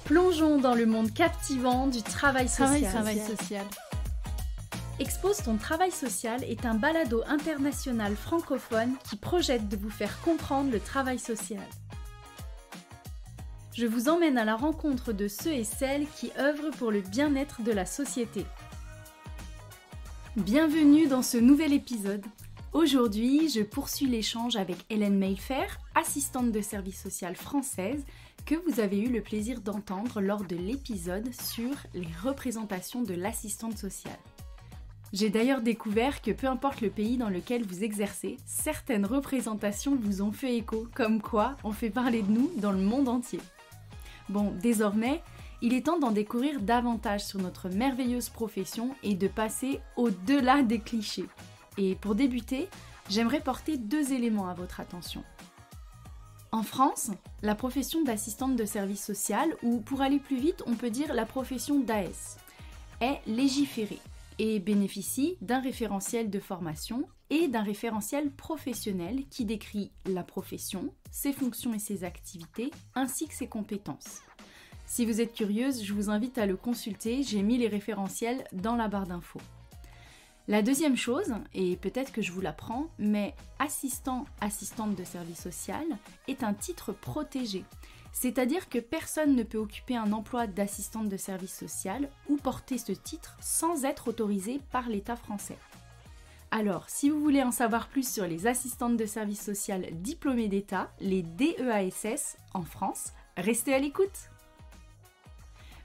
Plongeons dans le monde captivant du travail social. Travail social. Expose ton travail social est un balado international francophone qui projette de vous faire comprendre le travail social. Je vous emmène à la rencontre de ceux et celles qui œuvrent pour le bien-être de la société. Bienvenue dans ce nouvel épisode. Aujourd'hui, je poursuis l'échange avec Hélène Mayfair, assistante de service social française, que vous avez eu le plaisir d'entendre lors de l'épisode sur les représentations de l'assistante sociale. J'ai d'ailleurs découvert que peu importe le pays dans lequel vous exercez, certaines représentations vous ont fait écho, comme quoi on fait parler de nous dans le monde entier. Bon, désormais, il est temps d'en découvrir davantage sur notre merveilleuse profession et de passer au-delà des clichés. Et pour débuter, j'aimerais porter 2 éléments à votre attention. En France, la profession d'assistante de service social, ou pour aller plus vite, on peut dire la profession d'AS, est légiférée et bénéficie d'un référentiel de formation et d'un référentiel professionnel qui décrit la profession, ses fonctions et ses activités, ainsi que ses compétences. Si vous êtes curieuse, je vous invite à le consulter, j'ai mis les référentiels dans la barre d'infos. La deuxième chose, et peut-être que je vous l'apprends, mais assistante de service social est un titre protégé. C'est-à-dire que personne ne peut occuper un emploi d'assistante de service social ou porter ce titre sans être autorisé par l'État français. Alors, si vous voulez en savoir plus sur les assistantes de service social diplômées d'État, les DEASS en France, restez à l'écoute.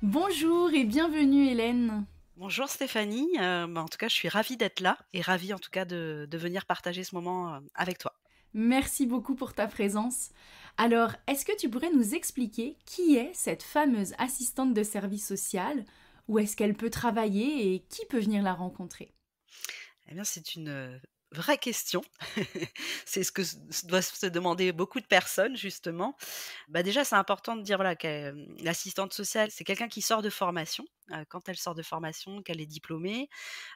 Bonjour et bienvenue Hélène. Bonjour Stéphanie, en tout cas je suis ravie d'être là et ravie en tout cas de venir partager ce moment avec toi. Merci beaucoup pour ta présence. Alors, est-ce que tu pourrais nous expliquer qui est cette fameuse assistante de service social? Où est-ce qu'elle peut travailler et qui peut venir la rencontrer? Eh bien c'est une vraie question, c'est ce que doivent se demander beaucoup de personnes justement. Déjà c'est important de dire voilà, que l'assistante sociale c'est quelqu'un qui sort de formation. Quand elle sort de formation, qu'elle est diplômée,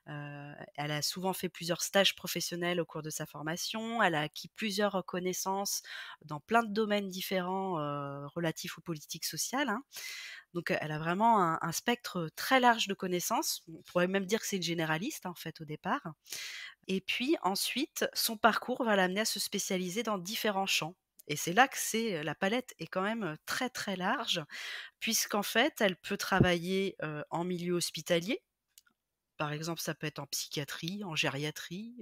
elle a souvent fait plusieurs stages professionnels au cours de sa formation, elle a acquis plusieurs connaissances dans plein de domaines différents relatifs aux politiques sociales, hein. Donc elle a vraiment un spectre très large de connaissances. On pourrait même dire que c'est une généraliste en fait au départ. Et puis ensuite, son parcours va l'amener à se spécialiser dans différents champs. Et c'est là que la palette est quand même très très large, puisqu'en fait, elle peut travailler en milieu hospitalier. Par exemple, ça peut être en psychiatrie, en gériatrie.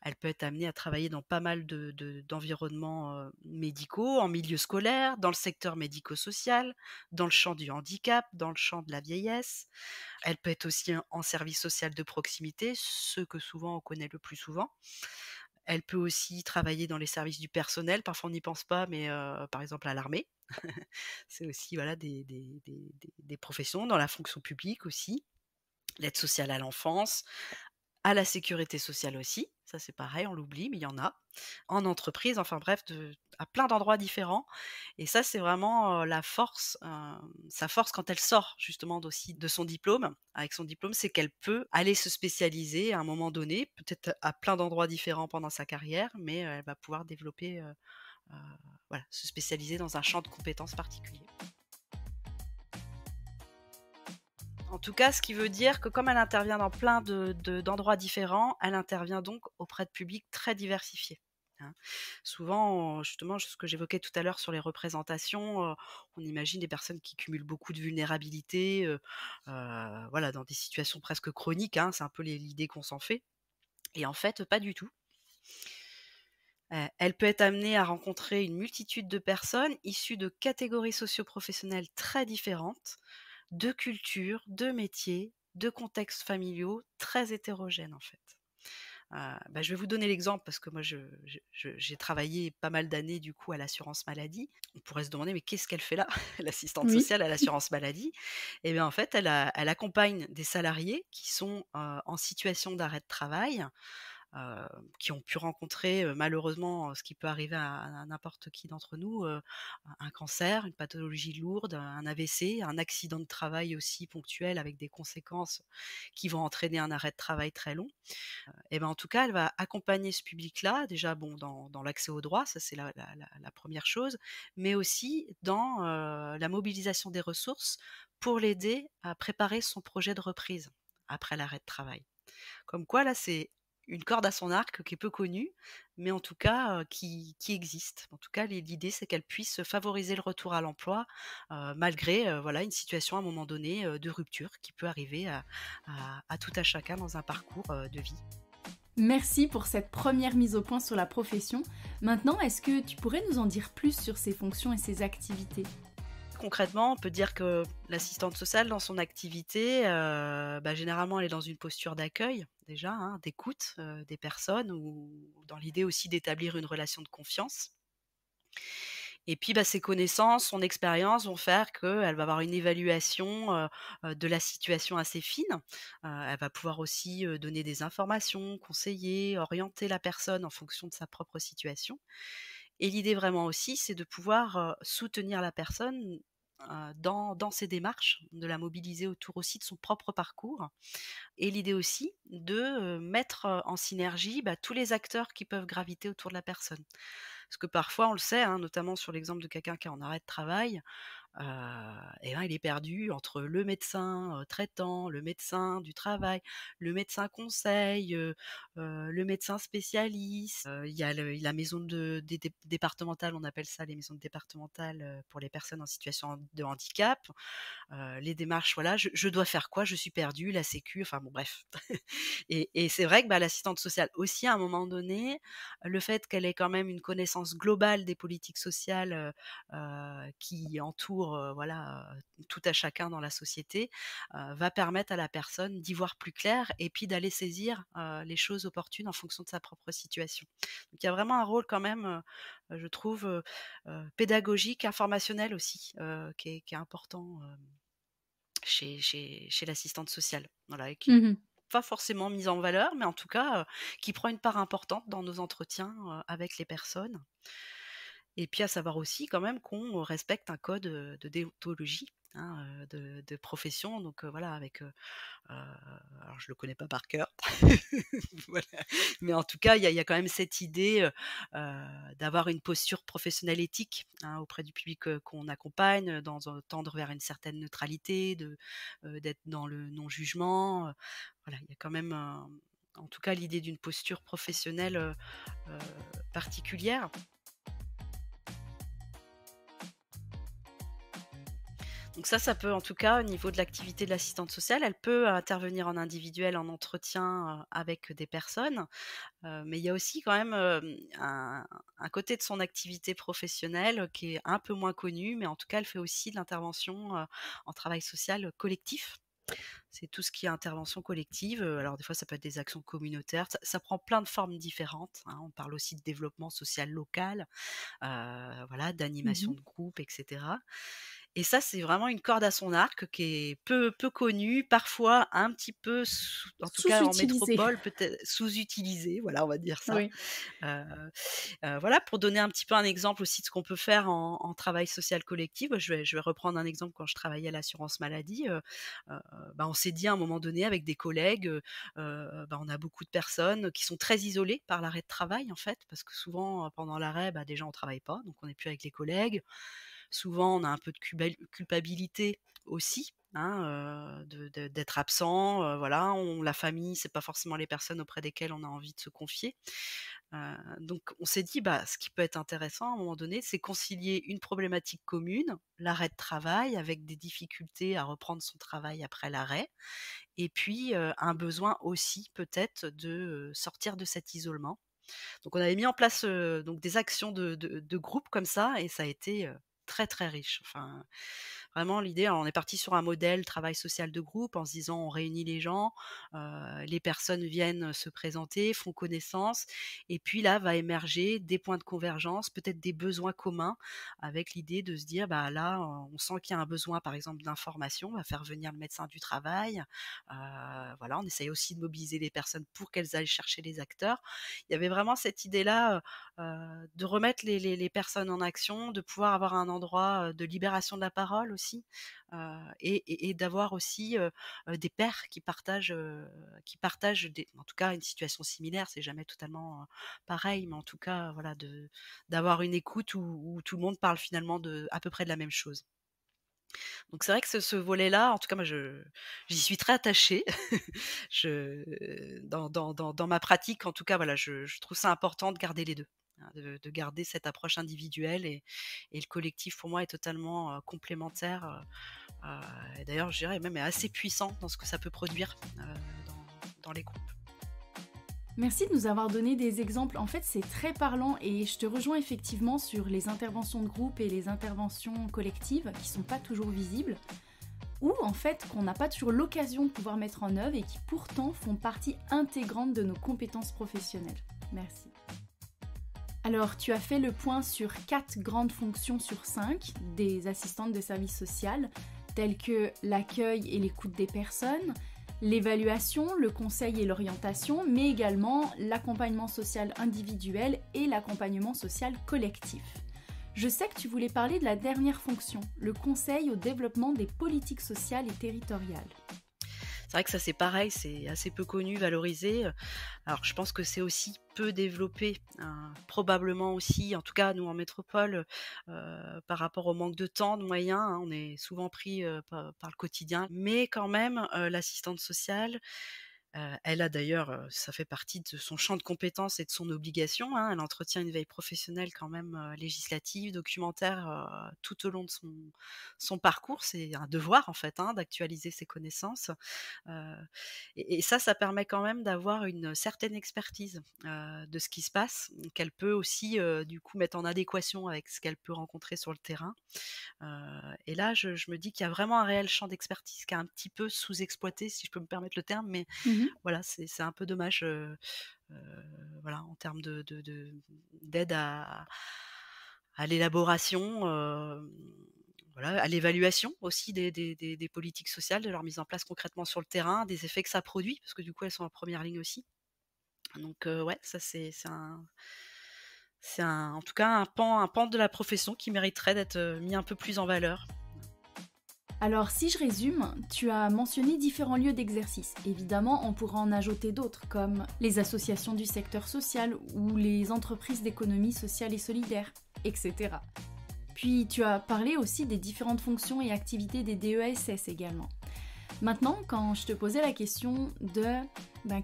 Elle peut être amenée à travailler dans pas mal d'environnements médicaux, en milieu scolaire, dans le secteur médico-social, dans le champ du handicap, dans le champ de la vieillesse. Elle peut être aussi en service social de proximité, ce que souvent on connaît le plus souvent. Elle peut aussi travailler dans les services du personnel, parfois on n'y pense pas, mais par exemple à l'armée. C'est aussi voilà, des professions, dans la fonction publique aussi, l'aide sociale à l'enfance, à la sécurité sociale aussi, ça c'est pareil, on l'oublie, mais il y en a. En entreprise, enfin bref, à plein d'endroits différents. Et ça, c'est vraiment la force, sa force quand elle sort justement aussi de son diplôme. Avec son diplôme, c'est qu'elle peut aller se spécialiser à un moment donné, peut-être à plein d'endroits différents pendant sa carrière, mais elle va pouvoir développer, voilà, se spécialiser dans un champ de compétences particulier. En tout cas, ce qui veut dire que comme elle intervient dans plein d'endroits différents, elle intervient donc auprès de publics très diversifiés, hein. Souvent, justement, ce que j'évoquais tout à l'heure sur les représentations, on imagine des personnes qui cumulent beaucoup de vulnérabilité, voilà, dans des situations presque chroniques, hein, c'est un peu l'idée qu'on s'en fait. Et en fait, pas du tout. Elle peut être amenée à rencontrer une multitude de personnes issues de catégories socio-professionnelles très différentes, de cultures, de métiers, de contextes familiaux très hétérogènes en fait. Je vais vous donner l'exemple parce que moi j'ai travaillé pas mal d'années du coup à l'assurance maladie. On pourrait se demander mais qu'est-ce qu'elle fait là, l'assistante Oui. sociale à l'assurance maladie? Et bien en fait elle accompagne des salariés qui sont en situation d'arrêt de travail heu, qui ont pu rencontrer, malheureusement, ce qui peut arriver à n'importe qui d'entre nous, un cancer, une pathologie lourde, un AVC, un accident de travail aussi ponctuel avec des conséquences qui vont entraîner un arrêt de travail très long. Et ben, en tout cas, elle va accompagner ce public-là, déjà, bon, dans l'accès aux droits, ça c'est la 1re chose, mais aussi dans, la mobilisation des ressources pour l'aider à préparer son projet de reprise après l'arrêt de travail. Comme quoi là, c'est une corde à son arc qui est peu connue, mais en tout cas, qui existe. En tout cas, l'idée, c'est qu'elle puisse favoriser le retour à l'emploi, malgré, voilà, une situation à un moment donné, de rupture qui peut arriver à tout à chacun dans un parcours, de vie. Merci pour cette première mise au point sur la profession. Maintenant, est-ce que tu pourrais nous en dire plus sur ses fonctions et ses activités? Concrètement, on peut dire que l'assistante sociale dans son activité, bah, généralement, elle est dans une posture d'accueil déjà, hein, d'écoute, des personnes ou dans l'idée aussi d'établir une relation de confiance. Et puis, bah, ses connaissances, son expérience vont faire qu'elle va avoir une évaluation, de la situation assez fine. Elle va pouvoir aussi, donner des informations, conseiller, orienter la personne en fonction de sa propre situation. Et l'idée vraiment aussi, c'est de pouvoir, soutenir la personne, dans ses démarches, de la mobiliser autour aussi de son propre parcours. Et l'idée aussi de, mettre, en synergie, bah, tous les acteurs qui peuvent graviter autour de la personne. Parce que parfois, on le sait, hein, notamment sur l'exemple de quelqu'un qui est en arrêt de travail, Heu et ben, il est perdu entre le médecin, traitant, le médecin du travail, le médecin conseil, le médecin spécialiste, il y a la maison départementale, on appelle ça les maisons départementales, pour les personnes en situation de handicap. Les démarches, voilà, je dois faire quoi? Je suis perdue, la sécu, enfin bon bref. Et c'est vrai que, bah, l'assistante sociale aussi à un moment donné, le fait qu'elle ait quand même une connaissance globale des politiques sociales, qui entourent, voilà, tout à chacun dans la société, va permettre à la personne d'y voir plus clair et puis d'aller saisir, les choses opportunes en fonction de sa propre situation. Donc il y a vraiment un rôle quand même, je trouve, pédagogique, informationnel aussi, qui est important, chez l'assistante sociale. Voilà et qui Mmh. pas forcément mise en valeur, mais en tout cas, qui prend une part importante dans nos entretiens, avec les personnes. Et puis à savoir aussi quand même qu'on respecte un code, de déontologie, hein, de profession donc voilà avec, alors je le connais pas par cœur, voilà, mais en tout cas il y a quand même cette idée, d'avoir une posture professionnelle éthique, hein, auprès du public, qu'on accompagne, tendre vers une certaine neutralité, d'être dans le non-jugement, voilà, il y a quand même, en tout cas l'idée d'une posture professionnelle, heu, particulière. Donc ça peut en tout cas au niveau de l'activité de l'assistante sociale, elle peut intervenir en individuel, en entretien, avec des personnes, mais il y a aussi quand même, un côté de son activité professionnelle qui est un peu moins connu, mais en tout cas elle fait aussi de l'intervention, en travail social collectif. C'est tout ce qui est intervention collective, alors des fois ça peut être des actions communautaires, ça prend plein de formes différentes, hein. On parle aussi de développement social local, voilà, d'animation Mmh. de groupe et cetera. Et ça, c'est vraiment une corde à son arc qui est peu connue, parfois un petit peu en tout cas en Sous-utilisé. métropole, peut-être sous-utilisée, voilà, on va dire ça. Oui. Heu voilà, pour donner un petit peu un exemple aussi de ce qu'on peut faire en travail social collectif, je vais reprendre un exemple quand je travaillais à l'assurance maladie, heu, bah, on s'est dit à un moment donné avec des collègues, bah, on a beaucoup de personnes qui sont très isolées par l'arrêt de travail en fait, parce que souvent, pendant l'arrêt, bah, déjà on travaille pas, donc on n'est plus avec les collègues. Souvent, on a un peu de culpabilité aussi, hein, d'être absent, voilà. La famille, c'est pas forcément les personnes auprès desquelles on a envie de se confier. Donc on s'est dit, bah, ce qui peut être intéressant à un moment donné, c'est concilier une problématique commune, l'arrêt de travail avec des difficultés à reprendre son travail après l'arrêt et puis, un besoin aussi peut-être de, sortir de cet isolement. Donc on avait mis en place, donc des actions de groupe comme ça et ça a été, très, très riche. Enfin, Vraiment l'idée, alors on est parti sur un modèle travail social de groupe en se disant: «On réunit les gens, les personnes viennent se présenter, font connaissance et puis là va émerger des points de convergence, peut-être des besoins communs», avec l'idée de se dire: «Bah, là, on sent qu'il y a un besoin par exemple d'information, on va faire venir le médecin du travail». Voilà, on essaye aussi de mobiliser les personnes pour qu'elles aillent chercher les acteurs. Il y avait vraiment cette idée-là, de remettre les personnes en action, de pouvoir avoir un endroit, de libération de la parole aussi, et d'avoir aussi, des pairs qui partagent des en tout cas une situation similaire. C'est jamais totalement, pareil, mais en tout cas, voilà, d'avoir une écoute où tout le monde parle finalement de à peu près de la même chose. Donc c'est vrai que ce volet-là, en tout cas moi j'y suis très attachée. Dans ma pratique, en tout cas, voilà, je trouve ça important de garder les 2, hein, de garder cette approche individuelle et le collectif pour moi est totalement, complémentaire, et d'ailleurs je dirais même est assez puissant dans ce que ça peut produire, dans les groupes. Merci de nous avoir donné des exemples. En fait, c'est très parlant et je te rejoins effectivement sur les interventions de groupe et les interventions collectives qui sont pas toujours visibles ou en fait qu'on n'a pas toujours l'occasion de pouvoir mettre en œuvre et qui pourtant font partie intégrante de nos compétences professionnelles. Merci. Alors, tu as fait le point sur 4 grandes fonctions sur 5 des assistantes de service social, telles que l'accueil et l'écoute des personnes, l'évaluation, le conseil et l'orientation, mais également l'accompagnement social individuel et l'accompagnement social collectif. Je sais que tu voulais parler de la dernière fonction, le conseil au développement des politiques sociales et territoriales. C'est vrai que ça c'est pareil, c'est assez peu connu, valorisé, alors je pense que c'est aussi peu développé, probablement aussi, en tout cas nous en métropole, par rapport au manque de temps, de moyens, hein, on est souvent pris, par le quotidien. Mais quand même, l'assistante sociale, elle a d'ailleurs, ça fait partie de son champ de compétences et de son obligation, hein. Elle entretient une veille professionnelle quand même, législative, documentaire, tout au long de son parcours. C'est un devoir en fait, hein, d'actualiser ses connaissances, heu et ça permet quand même d'avoir une certaine expertise, de ce qui se passe, qu'elle peut aussi, du coup mettre en adéquation avec ce qu'elle peut rencontrer sur le terrain. Et là, je me dis qu'il y a vraiment un réel champ d'expertise qui est un petit peu sous-exploité, si je peux me permettre le terme, mais Mhm. voilà, c'est un peu dommage, voilà, en termes d'aide à l'élaboration, voilà, à l'évaluation aussi des politiques sociales, de leur mise en place concrètement sur le terrain, des effets que ça produit, parce que du coup, elles sont en première ligne aussi. Donc ouais, ça c'est en tout cas un pan de la profession qui mériterait d'être, mis un peu plus en valeur. Alors si je résume, tu as mentionné différents lieux d'exercice. Évidemment, on pourra en ajouter d'autres, comme les associations du secteur social ou les entreprises d'économie sociale et solidaire, etc. Puis tu as parlé aussi des différentes fonctions et activités des DESS également. Maintenant, quand je te posais la question de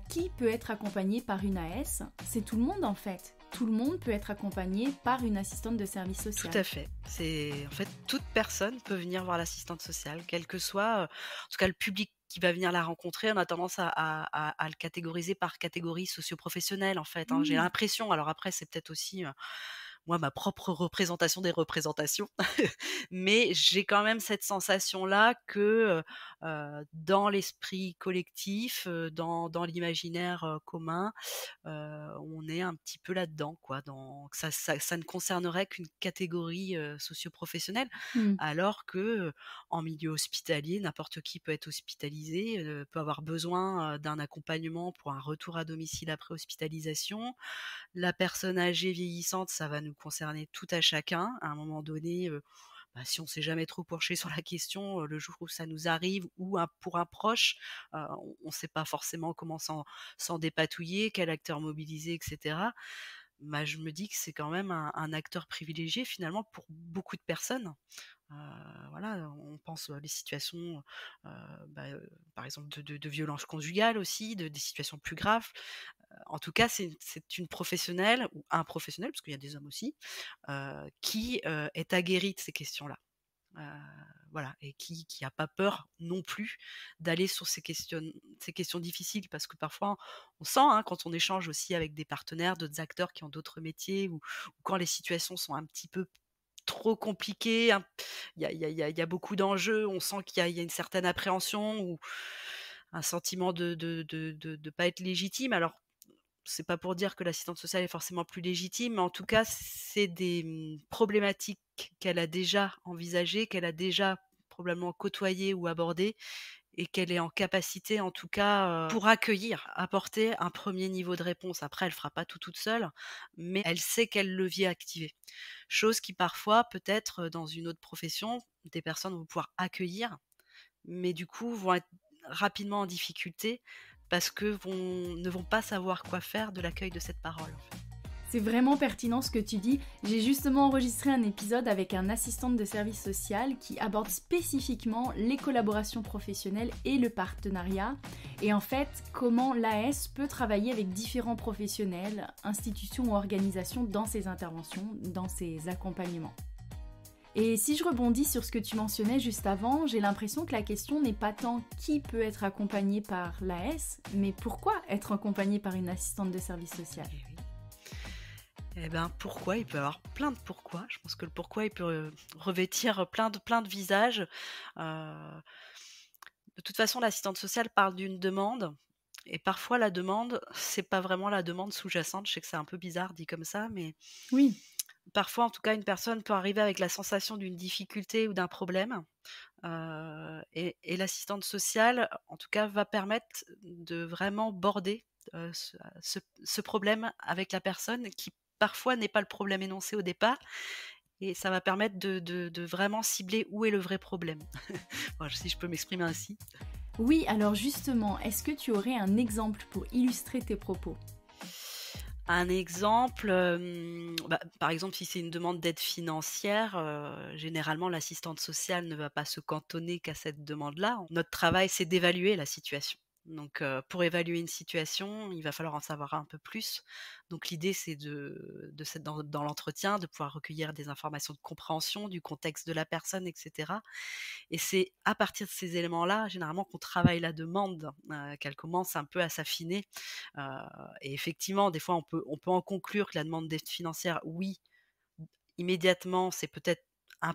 qui peut être accompagné par une AS, c'est tout le monde en fait. Tout le monde peut être accompagné par une assistante de service Tout social. à fait. C'est en fait, toute personne peut venir voir l'assistante sociale, quel que soit, en tout cas le public qui va venir la rencontrer. On a tendance à le catégoriser par catégorie socio-professionnelle, en fait, hein. J'ai Mmh. l'impression, alors après c'est peut-être aussi, moi ma propre représentation des représentations, mais j'ai quand même cette sensation-là que, dans l'esprit collectif, dans l'imaginaire, commun, on est un petit peu là-dedans, quoi, dans que ça ne concernerait qu'une catégorie, socio-professionnelle, Mmh. alors que, en milieu hospitalier, n'importe qui peut être hospitalisé, peut avoir besoin, d'un accompagnement pour un retour à domicile après hospitalisation. La personne âgée vieillissante, ça va nous concerner tout à chacun. À un moment donné, bah, si on s'est jamais trop penché sur la question, le jour où ça nous arrive ou pour un proche, on sait pas forcément comment s'en dépatouiller, quel acteur mobiliser et cetera. Bah, je me dis que c'est quand même un acteur privilégié finalement pour beaucoup de personnes. Heu, voilà, on pense à des situations, heu, bah, par exemple de violences conjugales aussi, des situations plus graves. En tout cas, c'est une professionnelle ou un professionnel, parce qu'il y a des hommes aussi, qui, est aguerri de ces questions-là. Heu, voilà et qui a pas peur non plus d'aller sur ces questions difficiles parce que parfois on sent, hein, quand on échange aussi avec des partenaires, d'autres acteurs qui ont d'autres métiers ou quand les situations sont un petit peu trop compliqué, il y a beaucoup d'enjeux, on sent qu'il y a une certaine appréhension ou un sentiment de pas être légitime. Alors, c'est pas pour dire que l'assistante sociale est forcément plus légitime, mais en tout cas, c'est des, problématiques qu'elle a déjà envisagées, qu'elle a déjà probablement côtoyées ou abordées et qu'elle est en capacité, en tout cas, pour accueillir, apporter un premier niveau de réponse. Après, elle fera pas tout toute seule, mais elle sait quel levier activer. Chose qui parfois, peut-être, dans une autre profession, des personnes vont pouvoir accueillir, mais du coup vont être rapidement en difficulté parce que ne vont pas savoir quoi faire de l'accueil de cette parole. C'est vraiment pertinent ce que tu dis. J'ai justement enregistré un épisode avec un assistante de service social qui aborde spécifiquement les collaborations professionnelles et le partenariat. Et en fait, comment l'AS peut travailler avec différents professionnels, institutions ou organisations dans ses interventions, dans ses accompagnements. Et si je rebondis sur ce que tu mentionnais juste avant, j'ai l'impression que la question n'est pas tant qui peut être accompagné par l'AS, mais pourquoi être accompagné par une assistante de service social. Eh oui. Eh ben, pourquoi? Il peut y avoir plein de pourquoi. Je pense que le pourquoi, il peut, revêtir plein de visages. Heu, de toute façon, l'assistante sociale parle d'une demande et parfois la demande, c'est pas vraiment la demande sous-jacente. Je sais que c'est un peu bizarre dit comme ça, mais Oui, parfois, en tout cas, une personne peut arriver avec la sensation d'une difficulté ou d'un problème, et l'assistante sociale, en tout cas, va permettre de vraiment border, ce problème avec la personne qui, parfois, n'est pas le problème énoncé au départ et ça va permettre de vraiment cibler où est le vrai problème. Voilà, si je peux m'exprimer ainsi. oui, alors justement, est-ce que tu aurais un exemple pour illustrer tes propos? Un exemple, par exemple, si c'est une demande d'aide financière, généralement l'assistante sociale ne va pas se cantonner qu'à cette demande-là. Notre travail, c'est d'évaluer la situation. Donc, pour évaluer une situation, il va falloir en savoir un peu plus. Donc l'idée, c'est de s'être dans l'entretien, de pouvoir recueillir des informations de compréhension du contexte de la personne et cetera. Et c'est à partir de ces éléments-là, généralement, qu'on travaille la demande, qu'elle commence un peu à s'affiner. Heu et effectivement, des fois, on peut en conclure que la demande d'aide financière, oui, immédiatement, c'est peut-être un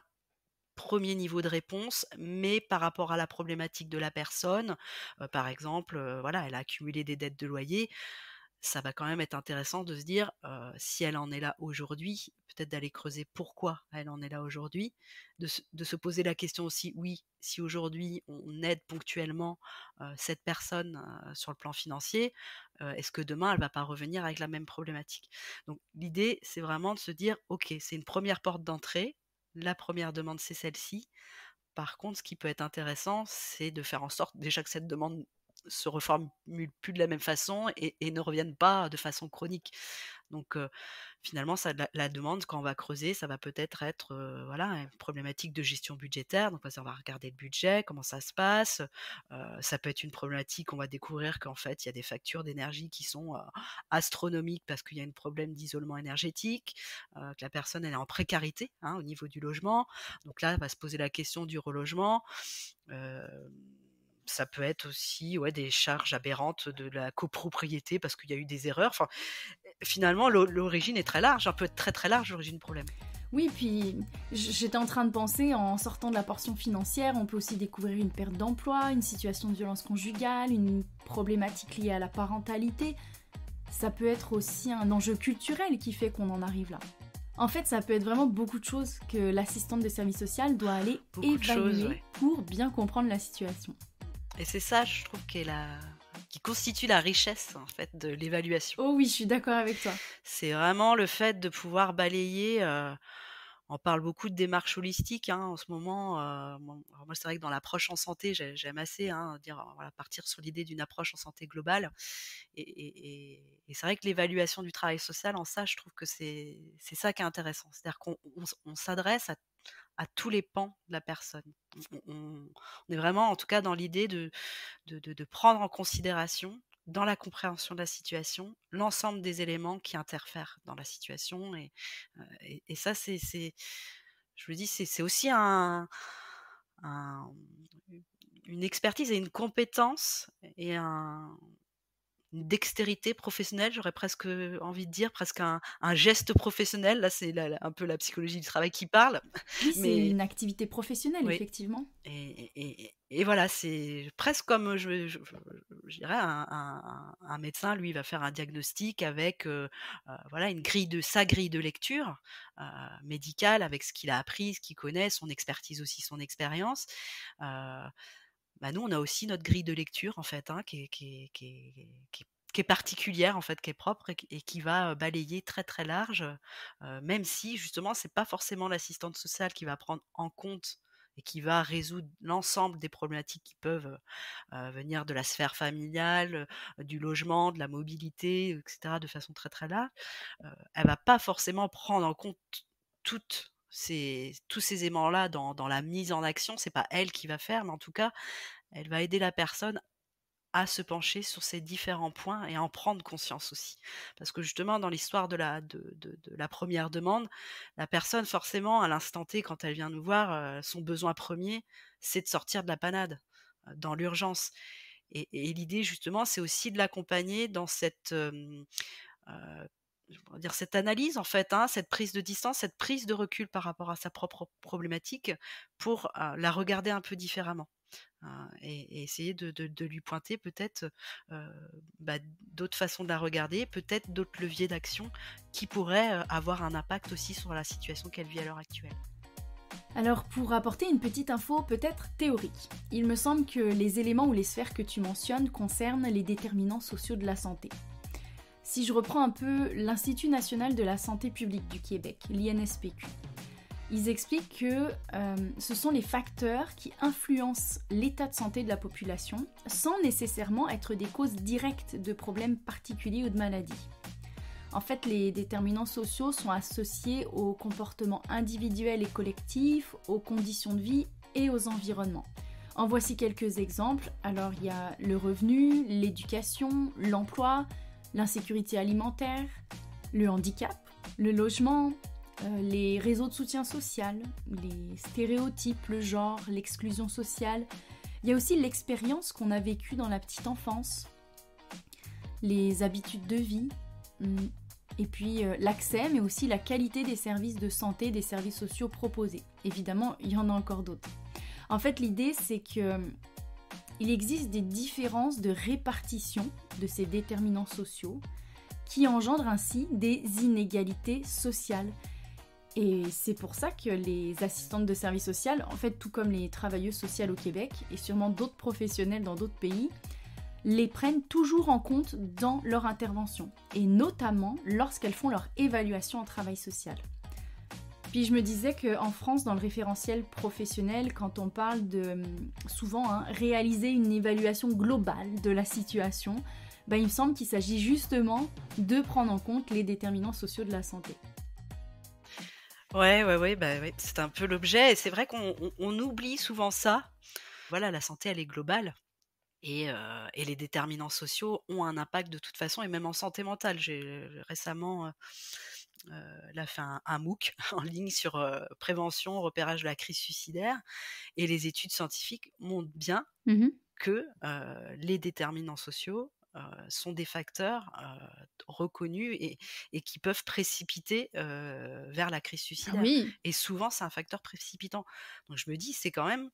premier niveau de réponse, mais par rapport à la problématique de la personne, par exemple, voilà, elle a accumulé des dettes de loyer, ça va quand même être intéressant de se dire, si elle en est là aujourd'hui, peut-être d'aller creuser pourquoi elle en est là aujourd'hui, de se poser la question aussi, oui, si aujourd'hui on aide ponctuellement, cette personne, sur le plan financier, est-ce que demain elle va pas revenir avec la même problématique? Donc l'idée, c'est vraiment de se dire: «OK, c'est une première porte d'entrée, la première demande, c'est celle-ci». Par contre, ce qui peut être intéressant, c'est de faire en sorte déjà que cette demande se reformule plus de la même façon et ne revienne pas de façon chronique. Donc, finalement, ça la demande, quand on va creuser, ça va peut-être être, voilà, une problématique de gestion budgétaire. Donc on va regarder le budget, comment ça se passe. Ça peut être une problématique, on va découvrir qu'en fait, il y a des factures d'énergie qui sont, astronomiques parce qu'il y a un problème d'isolement énergétique, que la personne, elle est en précarité, hein, au niveau du logement. Donc là, on va se poser la question du relogement. Hem, Ça peut être aussi, ouais, des charges aberrantes de la copropriété parce qu'il y a eu des erreurs. Enfin, finalement, l'origine est très large, hein, peut être très, très large l'origine du problème. Oui, puis j'étais en train de penser, en sortant de la portion financière, on peut aussi découvrir une perte d'emploi, une situation de violence conjugale, une problématique liée à la parentalité. Ça peut être aussi un enjeu culturel qui fait qu'on en arrive là. En fait, ça peut être vraiment beaucoup de choses que l'assistante de service social doit aller Beaucoup de choses, évaluer ouais. pour bien comprendre la situation. Et c'est ça, je trouve, qui constitue la richesse, en fait, de l'évaluation. Oh oui, je suis d'accord avec toi. C'est vraiment le fait de pouvoir balayer, on parle beaucoup de démarche holistique, hein, en ce moment, alors moi, c'est vrai que dans l'approche en santé, j'aime assez, hein, dire, voilà, partir sur l'idée d'une approche en santé globale et c'est vrai que l'évaluation du travail social, en ça, je trouve que c'est ça qui est intéressant. C'est-à-dire qu'on s'adresse à tous les pans de la personne. On est vraiment, en tout cas, dans l'idée de prendre en considération, dans la compréhension de la situation, l'ensemble des éléments qui interfèrent dans la situation et ça, je me dis, c'est aussi un une expertise et une compétence et une dextérité professionnelle, j'aurais presque, envie de dire, presque un geste professionnel. Là, c'est un peu la psychologie du travail qui parle, Oui, c'est mais une activité professionnelle, oui. effectivement. Et voilà, c'est presque comme, je dirais un médecin, lui, va faire un diagnostic avec, voilà, une grille de sa grille de lecture, heu, médicale avec ce qu'il a appris, ce qu'il connaît, son expertise aussi, son expérience. Heu, Bah, nous, on a aussi notre grille de lecture, en fait, hein, qui est particulière, en fait, qui est propre et qui va, balayer très, très large, même si justement, c'est pas forcément l'assistante sociale qui va prendre en compte et qui va résoudre l'ensemble des problématiques qui peuvent, venir de la sphère familiale, du logement, de la mobilité, et cetera, de façon très, très large. Elle va pas forcément prendre en compte tous ces aimants-là dans la mise en action. C'est pas elle qui va faire, mais en tout cas, elle va aider la personne à se pencher sur ces différents points et à en prendre conscience aussi. Parce que justement, dans l'histoire de la première demande, la personne forcément, à l'instant T, quand elle vient nous voir, son besoin premier, c'est de sortir de la panade, dans l'urgence. Et l'idée justement, c'est aussi de l'accompagner dans heu, on va dire cette analyse en fait, hein, cette prise de distance, cette prise de recul par rapport à sa propre problématique pour, la regarder un peu différemment. Et essayer de lui pointer peut-être, heu, bah, d'autres façons de la regarder, peut-être d'autres leviers d'action qui pourraient, avoir un impact aussi sur la situation qu'elle vit à l'heure actuelle. Alors pour apporter une petite info peut-être théorique, il me semble que les éléments ou les sphères que tu mentionnes concernent les déterminants sociaux de la santé. Si je reprends un peu l'Institut national de la santé publique du Québec, l'INSPQ, ils expliquent que ce sont les facteurs qui influencent l'état de santé de la population sans nécessairement être des causes directes de problèmes particuliers ou de maladies. En fait, les déterminants sociaux sont associés aux comportements individuels et collectifs, aux conditions de vie et aux environnements. En voici quelques exemples. Alors, il y a le revenu, l'éducation, l'emploi, l'insécurité alimentaire, le handicap, le logement, les réseaux de soutien social, les stéréotypes, le genre, l'exclusion sociale. Il y a aussi l'expérience qu'on a vécue dans la petite enfance, les habitudes de vie, et puis l'accès, mais aussi la qualité des services de santé, des services sociaux proposés. Évidemment, il y en a encore d'autres. En fait, l'idée, c'est que il existe des différences de répartition de ces déterminants sociaux qui engendrent ainsi des inégalités sociales. Et c'est pour ça que les assistantes de service social, en fait, tout comme les travailleuses sociales au Québec et sûrement d'autres professionnels dans d'autres pays, les prennent toujours en compte dans leur intervention, et notamment lorsqu'elles font leur évaluation en travail social. Puis je me disais qu'en France, dans le référentiel professionnel, quand on parle de souvent réaliser une évaluation globale de la situation, il me semble qu'il s'agit justement de prendre en compte les déterminants sociaux de la santé. Ouais, ouais, ouais, bah, ouais, c'est un peu l'objet et c'est vrai qu'on oublie souvent ça. Voilà, la santé, elle est globale et les déterminants sociaux ont un impact de toute façon et même en santé mentale. J'ai récemment, là, fait un MOOC en ligne sur, prévention, repérage de la crise suicidaire et les études scientifiques montrent bien que, les déterminants sociaux, sont des facteurs, reconnus et qui peuvent précipiter, vers la crise Ah suicidaire oui, et souvent c'est un facteur précipitant. Donc je me dis: «C'est quand même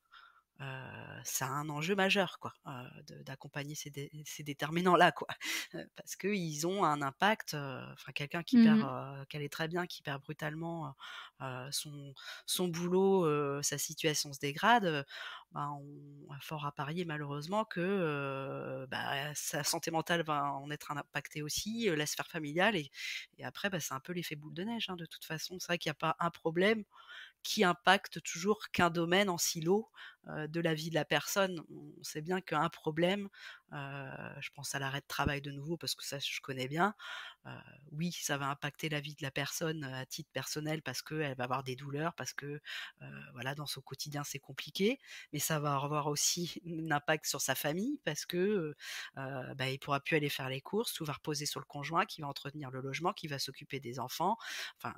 Heu, ça a un enjeu majeur quoi, d'accompagner ces déterminants-là quoi. Parce qu'ils ont un impact, enfin quelqu'un qui perd, qui allait très bien, qui perd brutalement, son boulot, sa situation se dégrade, on a fort à parier malheureusement que, bah, sa santé mentale va en être impactée aussi, la sphère familiale et après, bah, c'est un peu l'effet boule de neige, hein, de toute façon. C'est vrai qu'il y a pas un problème qui impacte toujours qu'un domaine en silo, de la vie de la personne. On sait bien qu'un problème, je pense à l'arrêt de travail de nouveau parce que ça je connais bien, heu, oui, ça va impacter la vie de la personne, à titre personnel parce qu'elle va avoir des douleurs, parce que, voilà, dans son quotidien, c'est compliqué. Mais ça va avoir aussi un impact sur sa famille parce que, bah, il pourra plus aller faire les courses, tout va reposer sur le conjoint qui va entretenir le logement, qui va s'occuper des enfants. Enfin,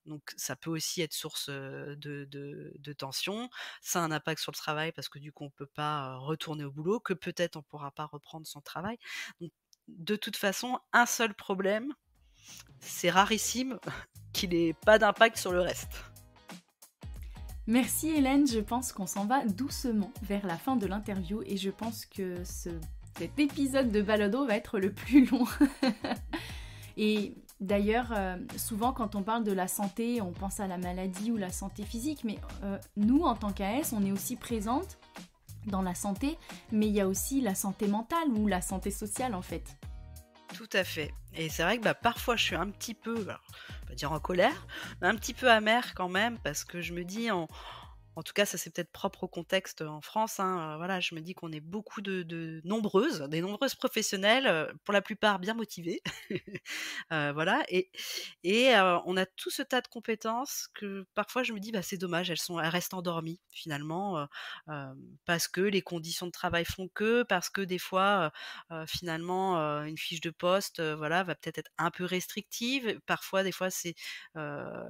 donc ça peut aussi être source, de tension. Ça a un impact sur le travail parce que du coup on peut pas, retourner au boulot, que peut-être on pourra pas reprendre son travail. Donc de toute façon, un seul problème, c'est rarissime qu'il ait pas d'impact sur le reste. Merci Hélène, je pense qu'on s'en va doucement vers la fin de l'interview et je pense que cet épisode de Balado va être le plus long. Et d'ailleurs, souvent quand on parle de la santé, on pense à la maladie ou la santé physique, mais nous, en tant qu'AS, on est aussi présente dans la santé, mais il y a aussi la santé mentale ou la santé sociale en fait. Tout à fait. Et c'est vrai que parfois je suis un petit peu, alors, on va pas dire en colère, mais un petit peu amère quand même, parce que je me dis, en tout cas, ça c'est peut-être propre au contexte en France, hein, voilà, je me dis qu'on est beaucoup des nombreuses professionnelles, pour la plupart bien motivées. Voilà, on a tout ce tas de compétences que parfois je me dis: «Bah, c'est dommage, elles restent endormies finalement», parce que les conditions de travail font que, parce que des fois, finalement, une fiche de poste, voilà, va peut-être être un peu restrictive. Parfois, des fois, c'est,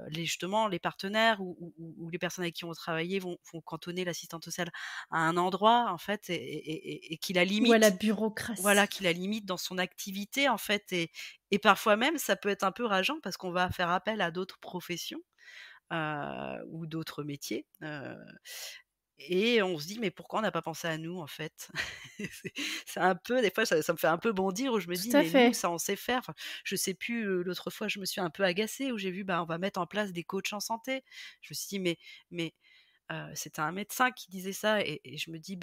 justement les partenaires ou les personnes avec qui on va travailler vont cantonner l'assistante sociale à un endroit en fait et qui la Ou à la limite. Voilà, bureaucratie. qui la limite dans son activité en fait et parfois même ça peut être un peu rageant parce qu'on va faire appel à d'autres professions, ou d'autres métiers, et on se dit: «Mais pourquoi on n'a pas pensé à nous en fait?» C'est c'est un peu des fois ça me fait un peu bondir où je me dis: Tout à «Mais nous fait. ça on sait faire». Enfin, je sais plus, l'autre fois je me suis un peu agacée où j'ai vu, on va mettre en place des coachs en santé. Je me suis dit: «Mais c'était un médecin qui disait ça et je me dis: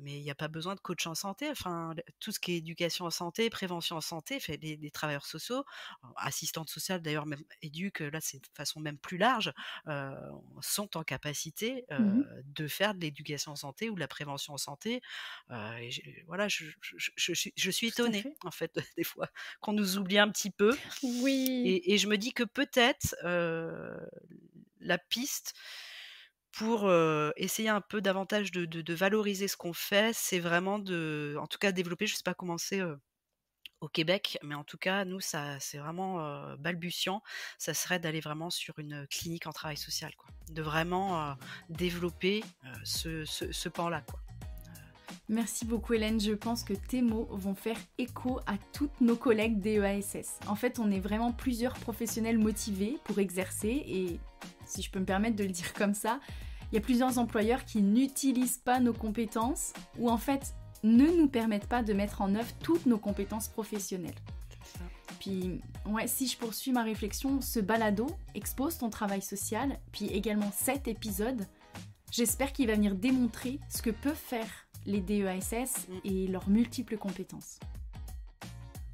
mais il y a pas besoin de coach en santé». Enfin, le tout ce qui est éducation en santé, prévention en santé, fait les travailleurs sociaux, assistantes sociales d'ailleurs même éduques, là c'est de façon même plus large, heu, sont en capacité, Mhm. de faire de l'éducation en santé ou de la prévention en santé, et voilà, je suis Tout à étonnée fait. en fait des fois qu'on nous oublie un petit peu Oui. et je me dis que peut-être, la piste pour, essayer un peu davantage de valoriser ce qu'on fait, c'est vraiment en tout cas développer, je sais pas comment c'est, au Québec, mais en tout cas nous ça c'est vraiment, balbutiant. Ça serait d'aller vraiment sur une clinique en travail social quoi. De vraiment, développer, ce pan-là quoi. Merci beaucoup Hélène, je pense que tes mots vont faire écho à toutes nos collègues DEASS. En fait, on est vraiment plusieurs professionnels motivés pour exercer et, si je peux me permettre de le dire comme ça, il y a plusieurs employeurs qui n'utilisent pas nos compétences ou en fait ne nous permettent pas de mettre en œuvre toutes nos compétences professionnelles. C'est ça. Puis, ouais, si je poursuis ma réflexion, ce balado expose ton travail social, puis également cet épisode, j'espère qu'il va venir démontrer ce que peuvent faire les DEASS et leurs multiples compétences.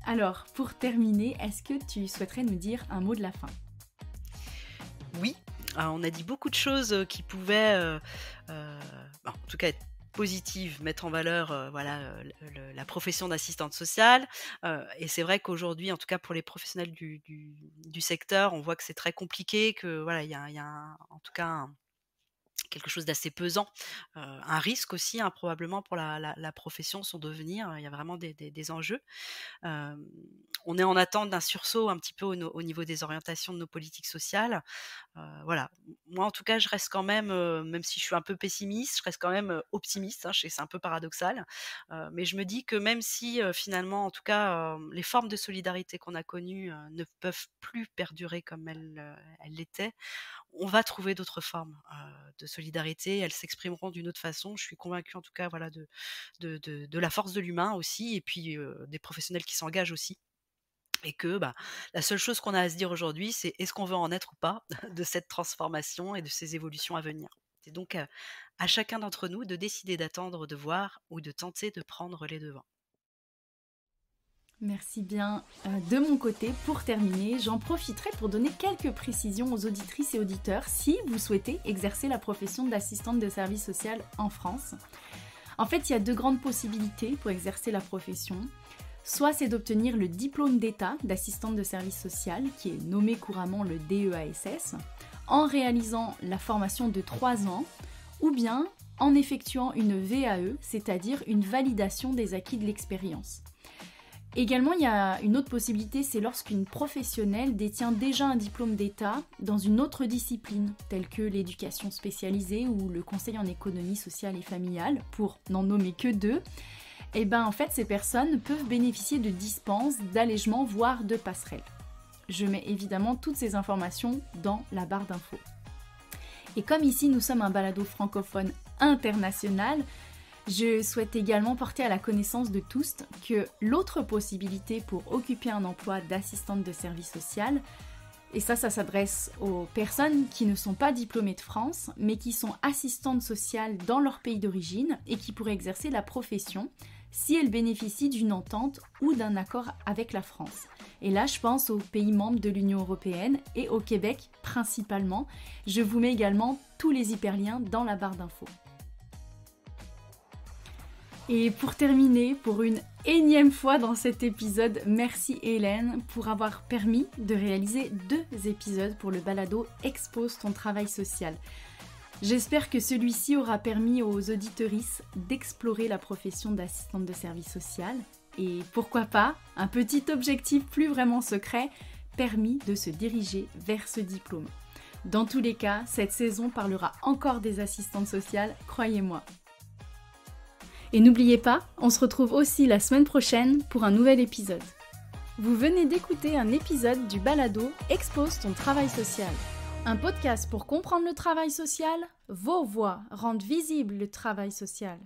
Alors, pour terminer, est-ce que tu souhaiterais nous dire un mot de la fin ? Oui, on a dit beaucoup de choses, qui pouvaient, en tout cas être positives, mettre en valeur, voilà, la profession d'assistante sociale, et c'est vrai qu'aujourd'hui, en tout cas pour les professionnels du secteur, on voit que c'est très compliqué, que voilà, il y a en tout cas quelque chose d'assez pesant, un risque aussi, hein, probablement pour la profession, son devenir, il y a vraiment des enjeux. Hem, on est en attente d'un sursaut un petit peu au niveau des orientations de nos politiques sociales. Voilà. Moi, en tout cas, je reste quand même si je suis un peu pessimiste, je reste quand même, optimiste, hein. Je sais que c'est un peu paradoxal, mais je me dis que même si, finalement, en tout cas, les formes de solidarité qu'on a connues, ne peuvent plus perdurer comme elles l'étaient, on va trouver d'autres formes, de solidarité. Elles s'exprimeront d'une autre façon. Je suis convaincue en tout cas, voilà, de la force de l'humain aussi et puis, des professionnels qui s'engagent aussi et que, la seule chose qu'on a à se dire aujourd'hui, c'est: «Est-ce qu'on veut en être ou pas de cette transformation et de ces évolutions à venir?» C'est donc, à chacun d'entre nous de décider d'attendre, de voir ou de tenter de prendre les devants. Merci bien. De mon côté, pour terminer, j'en profiterai pour donner quelques précisions aux auditrices et auditeurs si vous souhaitez exercer la profession d'assistante de service social en France. En fait, il y a deux grandes possibilités pour exercer la profession. Soit c'est d'obtenir le diplôme d'État d'assistante de service social, qui est nommé couramment le DEASS, en réalisant la formation de 3 ans, ou bien en effectuant une VAE, c'est-à-dire une validation des acquis de l'expérience. Également, il y a une autre possibilité, c'est lorsqu'une professionnelle détient déjà un diplôme d'État dans une autre discipline, telle que l'éducation spécialisée ou le conseil en économie sociale et familiale, pour n'en nommer que 2. et en fait ces personnes peuvent bénéficier de dispenses, d'allègements, voire de passerelles. Je mets évidemment toutes ces informations dans la barre d'infos. Et comme ici nous sommes un balado francophone international, je souhaite également porter à la connaissance de tous que l'autre possibilité pour occuper un emploi d'assistante de service social, et ça s'adresse aux personnes qui ne sont pas diplômées de France, mais qui sont assistantes sociales dans leur pays d'origine et qui pourraient exercer la profession si elles bénéficient d'une entente ou d'un accord avec la France. Et là, je pense aux pays membres de l'Union européenne et au Québec principalement. Je vous mets également tous les hyperliens dans la barre d'infos. Et pour terminer, pour une énième fois dans cet épisode, merci Hélène pour avoir permis de réaliser 2 épisodes pour le balado Expose ton travail social. J'espère que celui-ci aura permis aux auditrices d'explorer la profession d'assistante de service social et pourquoi pas, un petit objectif plus vraiment secret, permis de se diriger vers ce diplôme. Dans tous les cas, cette saison parlera encore des assistantes sociales, croyez-moi. Et n'oubliez pas, on se retrouve aussi la semaine prochaine pour un nouvel épisode. Vous venez d'écouter un épisode du balado Expose ton travail social. Un podcast pour comprendre le travail social, vos voix rendent visible le travail social.